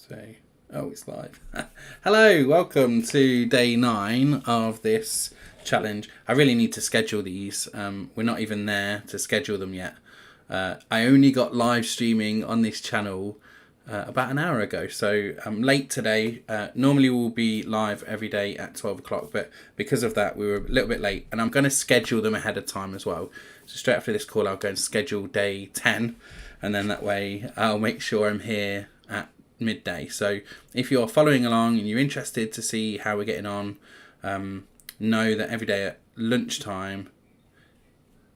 So, oh, it's live. Hello, welcome to day 9 of this challenge. I really need to schedule these. We're not even there to schedule them yet. I only got live streaming on this channel about an hour ago, so I'm late today. Normally we'll be live every day at 12 o'clock, but because of that we were a little bit late, and I'm going to schedule them ahead of time as well. So straight after this call I'll go and schedule day 10, and then that way I'll make sure I'm here at midday. So if you're following along and you're interested to see how we're getting on, know that every day at lunchtime,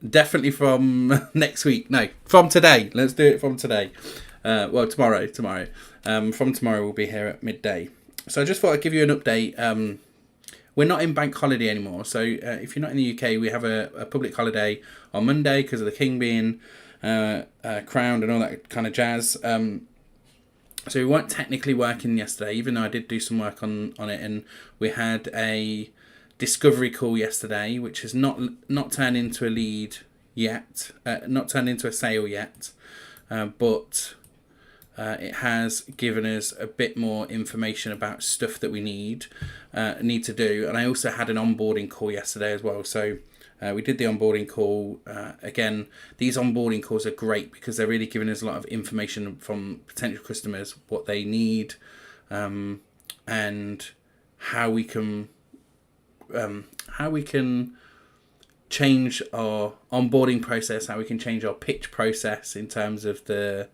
definitely from next week, no, from today, let's do it from today. Well, tomorrow. From tomorrow we'll be here at midday. So I just thought I'd give you an update. We're not in bank holiday anymore. So if you're not in the UK, we have a public holiday on Monday because of the King being crowned and all that kind of jazz. So we weren't technically working yesterday, even though I did do some work on it. And we had a discovery call yesterday, which has not turned into a lead yet, not turned into a sale yet, but it has given us a bit more information about stuff that we need to do. And I also had an onboarding call yesterday as well. So we did the onboarding call. Again, these onboarding calls are great because they're really giving us a lot of information from potential customers, what they need, and how we can change our onboarding process, how we can change our pitch process in terms of the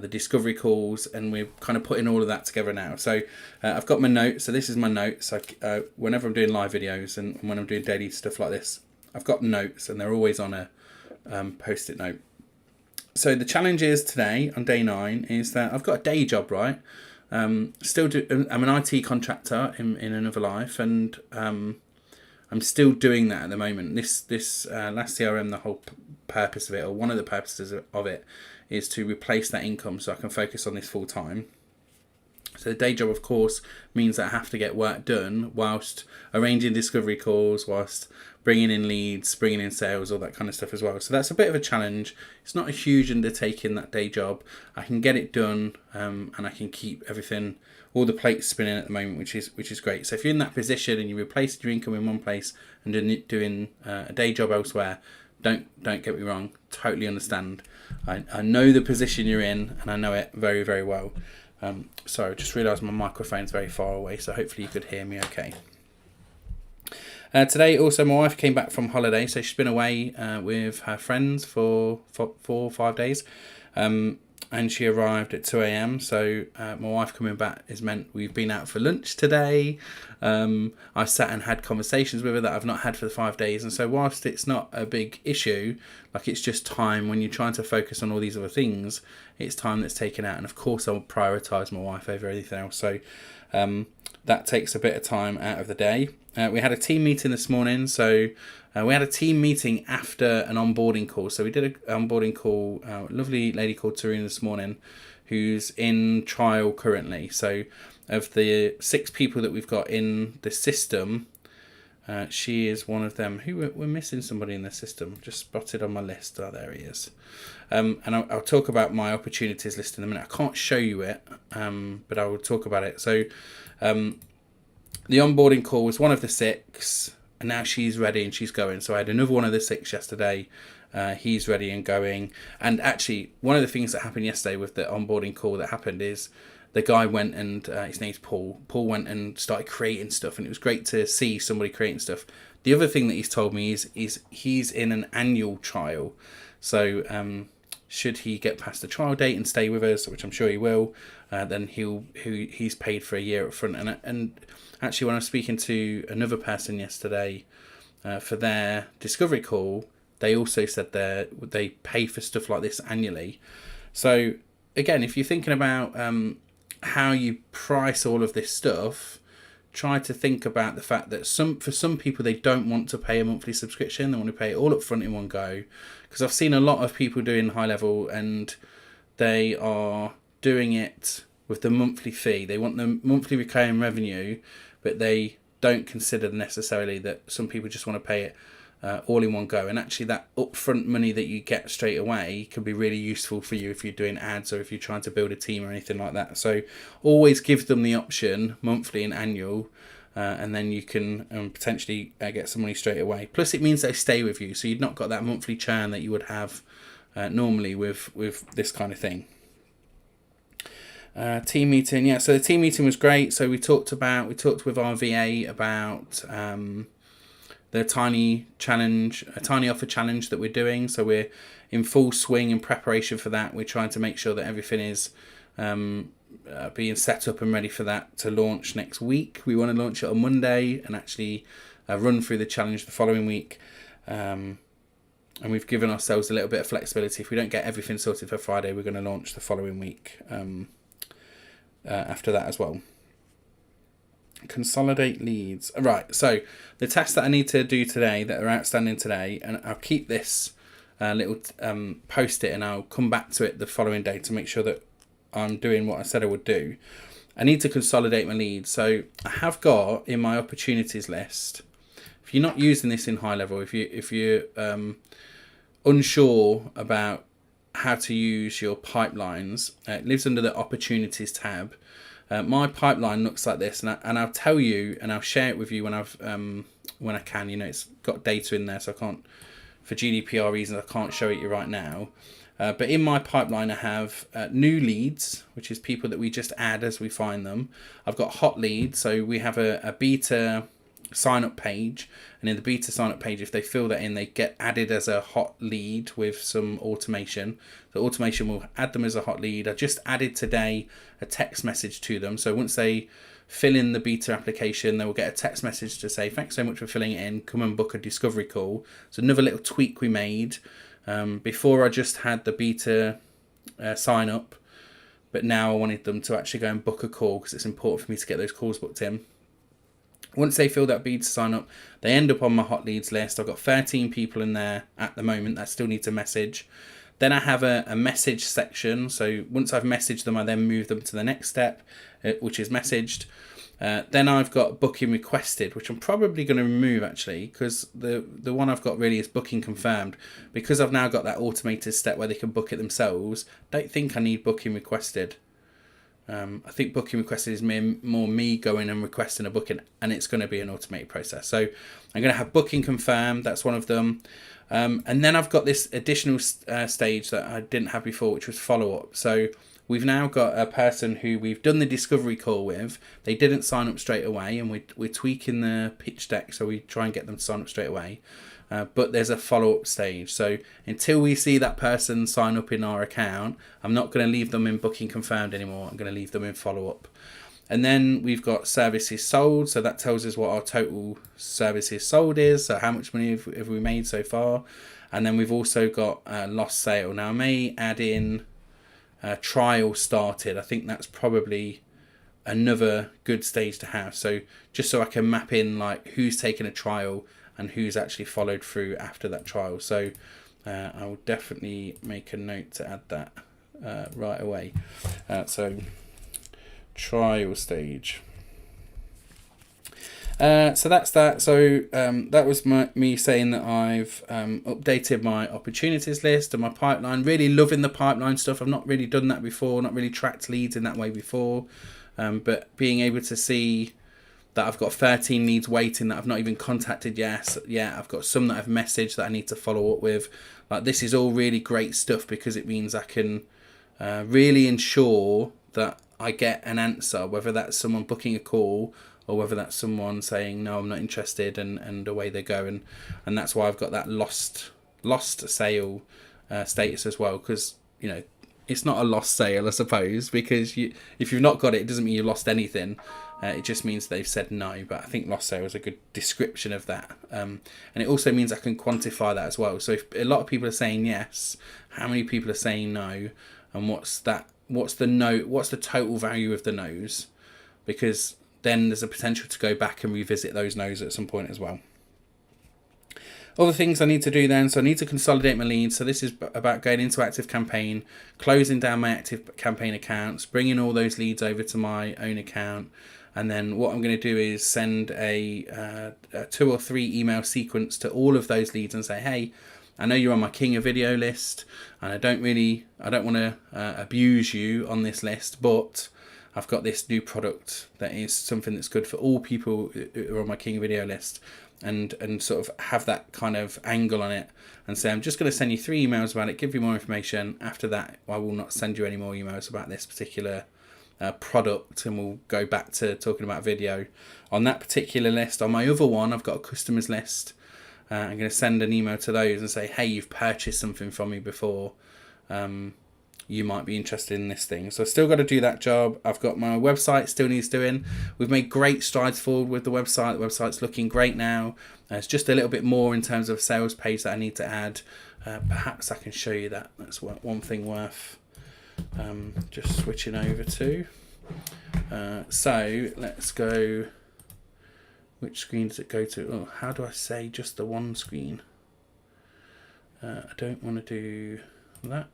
discovery calls, and we're kind of putting all of that together now. So I've got my notes. So this is my notes. Whenever I'm doing live videos and when I'm doing daily stuff like this, I've got notes, and they're always on a post-it note. So the challenge is today on day 9 is that I've got a day job, right? I'm an IT contractor in another life, and I'm still doing that at the moment. This Last CRM, the whole purpose of it, or one of the purposes of it, is to replace that income so I can focus on this full time. So the day job, of course, means that I have to get work done whilst arranging discovery calls, whilst bringing in leads, bringing in sales, all that kind of stuff as well. So that's a bit of a challenge. It's not a huge undertaking, that day job. I can get it done, and I can keep everything, all the plates spinning at the moment, which is great. So if you're in that position and you replace your income in one place and doing a day job elsewhere, don't get me wrong, totally understand. I know the position you're in, and I know it very, very well. Sorry, I just realised my microphone's very far away, so hopefully you could hear me okay. Today also my wife came back from holiday, so she's been away with her friends for 4 or 5 days, and she arrived at 2 a.m. So my wife coming back has meant we've been out for lunch today. I sat and had conversations with her that I've not had for the 5 days, and so whilst it's not a big issue, like it's just time when you're trying to focus on all these other things, it's time that's taken out, and of course I'll prioritise my wife over anything else. So that takes a bit of time out of the day. We had a team meeting this morning, so we had a team meeting after an onboarding call. So we did an onboarding call, a lovely lady called Tarina this morning, who's in trial currently. So of the 6 people that we've got in the system, she is one of them. We're missing somebody in the system, just spotted on my list. Oh, there he is. And I'll talk about my opportunities list in a minute. I can't show you it, but I will talk about it. So the onboarding call was one of the 6, and now she's ready and she's going. So I had another one of the 6 yesterday. He's ready and going. And actually, one of the things that happened yesterday with the onboarding call that happened is the guy went and, his name's Paul. Paul went and started creating stuff, and it was great to see somebody creating stuff. The other thing that he's told me is he's in an annual trial. So should he get past the trial date and stay with us, which I'm sure he will, then he's paid for a year up front. And actually, when I was speaking to another person yesterday for their discovery call, they also said they pay for stuff like this annually. So again, if you're thinking about how you price all of this stuff, try to think about the fact that for some people they don't want to pay a monthly subscription. They want to pay it all up front in one go. Because I've seen a lot of people doing HighLevel, and they are doing it with the monthly fee. They want the monthly recurring revenue, but they don't consider necessarily that some people just want to pay it all in one go. And actually that upfront money that you get straight away can be really useful for you if you're doing ads or if you're trying to build a team or anything like that. So always give them the option, monthly and annual, and then you can potentially get some money straight away. Plus it means they stay with you, so you've not got that monthly churn that you would have normally with this kind of thing. Team meeting, yeah. So the team meeting was great. So we talked with our VA about the tiny offer challenge that we're doing. So we're in full swing in preparation for that. We're trying to make sure that everything is being set up and ready for that to launch next week. We want to launch it on Monday and actually run through the challenge the following week. And we've given ourselves a little bit of flexibility. If we don't get everything sorted for Friday, we're going to launch the following week after that as well. Consolidate leads. Right, so the tasks that I need to do today that are outstanding today, and I'll keep this little post-it and I'll come back to it the following day to make sure that I'm doing what I said I would do. I need to consolidate my leads. So I have got in my opportunities list, if you're not using this in HighLevel, if you're unsure about how to use your pipelines, it lives under the opportunities tab. My pipeline looks like this, and I'll tell you and I'll share it with you when I can. You know, it's got data in there, so I can't, for GDPR reasons, I can't show it you right now. But in my pipeline, I have new leads, which is people that we just add as we find them. I've got hot leads, so we have a beta sign up page, and in the beta sign up page, if they fill that in, they get added as a hot lead with some automation. The automation will add them as a hot lead. I just added today a text message to them, so once they fill in the beta application, they will get a text message to say thanks so much for filling it in, come and book a discovery call. So another little tweak we made. Before I just had the beta sign up, but now I wanted them to actually go and book a call because it's important for me to get those calls booked in. Once they fill that beta sign up, they end up on my hot leads list. I've got 13 people in there at the moment that still need to message. Then I have a message section. So once I've messaged them, I then move them to the next step, which is messaged. Then I've got booking requested, which I'm probably going to remove actually, because the one I've got really is booking confirmed. Because I've now got that automated step where they can book it themselves, I don't think I need booking requested. I think booking requested is more me going and requesting a booking, and it's going to be an automated process. So I'm going to have booking confirmed. That's one of them. And then I've got this additional stage that I didn't have before, which was follow-up. So we've now got a person who we've done the discovery call with. They didn't sign up straight away, and we're tweaking the pitch deck so we try and get them to sign up straight away. But there's a follow-up stage. So until we see that person sign up in our account, I'm not going to leave them in booking confirmed anymore. I'm going to leave them in follow-up. And then we've got services sold. So that tells us what our total services sold is. So how much money have we made so far? And then we've also got lost sale. Now I may add in trial started. I think that's probably another good stage to have. So just so I can map in like who's taken a trial and who's actually followed through after that trial. So I will definitely make a note to add that right away. So trial stage. So that's that. So that was me saying that I've updated my opportunities list and my pipeline. Really loving the pipeline stuff. I've not really done that before, not really tracked leads in that way before. But being able to see that I've got 13 leads waiting that I've not even contacted yet. Yeah, I've got some that I've messaged that I need to follow up with. Like, this is all really great stuff because it means I can really ensure that I get an answer, whether that's someone booking a call or whether that's someone saying, no, I'm not interested, and away they go. And that's why I've got that lost sale status as well, because, you know, it's not a lost sale, I suppose, because if you've not got it, it doesn't mean you've lost anything. It just means they've said no, but I think lost sale is a good description of that. And it also means I can quantify that as well. So if a lot of people are saying yes, how many people are saying no, and what's the total value of the no's? Because then there's a potential to go back and revisit those no's at some point as well. Other things I need to do then, so I need to consolidate my leads. So this is about going into Active Campaign, closing down my Active Campaign accounts, bringing all those leads over to my own account, And then what I'm going to do is send a 2 or 3 email sequence to all of those leads and say, hey, I know you're on my King of Video list, and I don't want to abuse you on this list, but I've got this new product that is something that's good for all people who are on my King of Video list, and sort of have that kind of angle on it and say, I'm just going to send you 3 emails about it, give you more information. After that, I will not send you any more emails about this particular product, and we'll go back to talking about video. On that particular list, on my other one, I've got a customers list. I'm going to send an email to those and say, hey, you've purchased something from me before. You might be interested in this thing. So I've still got to do that job. I've got my website still needs doing. We've made great strides forward with the website. The website's looking great now. It's just a little bit more in terms of sales page that I need to add. Perhaps I can show you that. That's one thing worth just switching over to. So let's go. Which screen does it go to? Oh, how do I say just the one screen? I don't want to do that.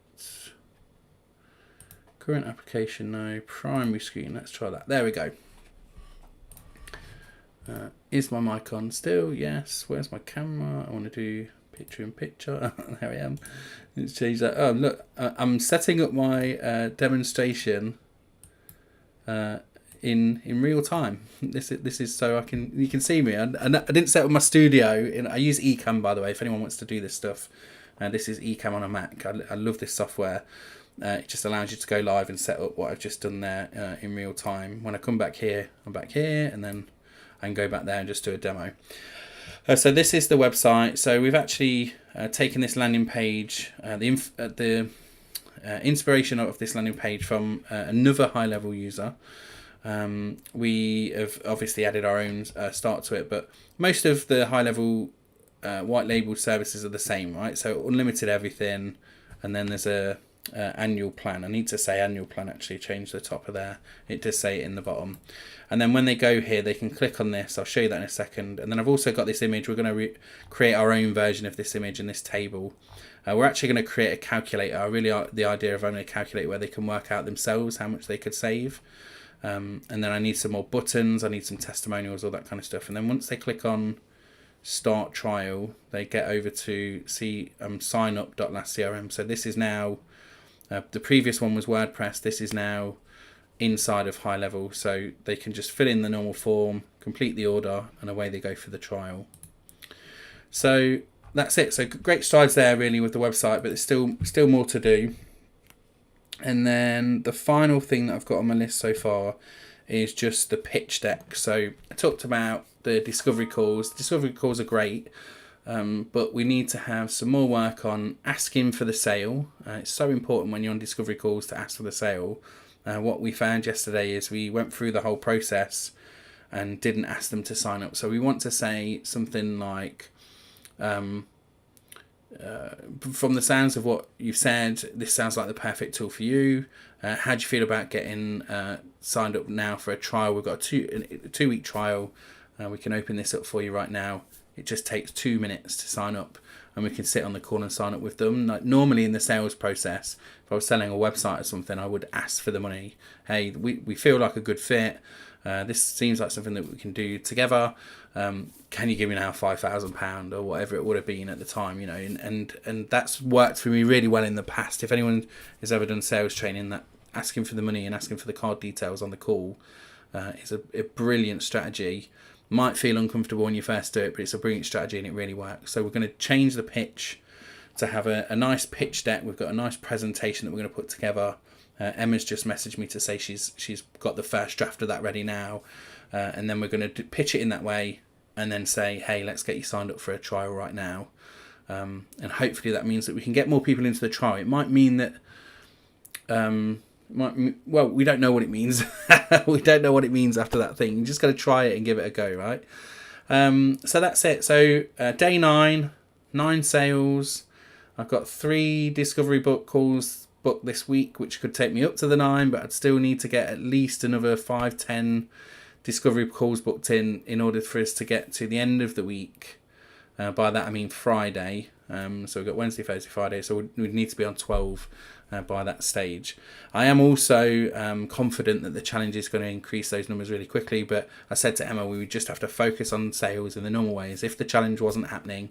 Current application, no. Primary screen, let's try that. There we go. Is my mic on still? Yes. Where's my camera? I want to do picture in picture. There I am. Let's change that. Oh, look, I'm setting up my demonstration in real time. This is so you can see me. I didn't set up my studio. I use Ecamm, by the way, if anyone wants to do this stuff. This is Ecamm on a Mac. I love this software. It just allows you to go live and set up what I've just done there in real time. When I come back here, I'm back here, and then I can go back there and just do a demo. So this is the website. So we've actually taken this landing page, the inspiration of this landing page from another HighLevel user. We have obviously added our own start to it, but most of the HighLevel white labeled services are the same, right? So unlimited everything, and then there's a annual plan. I need to say annual plan, actually change the top of there. It does say it in the bottom. And then when they go here, they can click on this. I'll show you that in a second. And then I've also got this image. We're going to create our own version of this image in this table. We're actually going to create a calculator. I really like the idea of having a calculator where they can work out themselves how much they could save. And then I need some more buttons. I need some testimonials, all that kind of stuff. And then once they click on start trial, they get over to see signup.lastcrm. So this is now, the previous one was WordPress. This is now inside of HighLevel. So they can just fill in the normal form, complete the order, and away they go for the trial. So that's it. So great strides there really with the website, but there's still more to do. And then the final thing that I've got on my list so far is just the pitch deck. So I talked about the discovery calls. Discovery calls are great, but we need to have some more work on asking for the sale. It's so important when you're on discovery calls to ask for the sale. What we found yesterday is we went through the whole process and didn't ask them to sign up. So we want to say something like, from the sounds of what you've said, this sounds like the perfect tool for you. How do you feel about getting signed up now for a trial? We've got a 2-week trial. We can open this up for you right now. It just takes 2 minutes to sign up, and we can sit on the call and sign up with them. Like normally in the sales process, if I was selling a website or something, I would ask for the money. Hey, we feel like a good fit. This seems like something that we can do together. Can you give me now £5,000 or whatever it would have been at the time, you know? And that's worked for me really well in the past. If anyone has ever done sales training, that asking for the money and asking for the card details on the call is a brilliant strategy. Might feel uncomfortable when you first do it, but it's a brilliant strategy and it really works. So we're going to change the pitch to have a nice pitch deck. We've got a nice presentation that we're going to put together. Emma's just messaged me to say she's got the first draft of that ready now, and then we're going to pitch it in that way, and then say, hey, let's get you signed up for a trial right now, and hopefully that means that we can get more people into the trial. It might mean that, well, we don't know what it means. We don't know what it means after that thing. You just got to try it and give it a go, right? So that's it. So day 9 sales. I've got 3 discovery book calls booked this week, which could take me up to the 9, but I'd still need to get at least another 5-10 discovery calls booked in order for us to get to the end of the week. By that I mean Friday. So we've got Wednesday, Thursday, Friday, so we'd need to be on 12 by that stage. I am also confident that the challenge is going to increase those numbers really quickly, but I said to Emma we would just have to focus on sales in the normal ways if the challenge wasn't happening,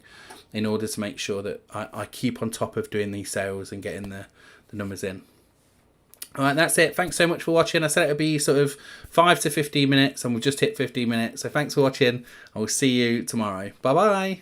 in order to make sure that I keep on top of doing these sales and getting the numbers in. All right, that's it. Thanks so much for watching. I said it would be sort of 5 to 15 minutes, and we've just hit 15 minutes. So thanks for watching. I will see you tomorrow. Bye-bye.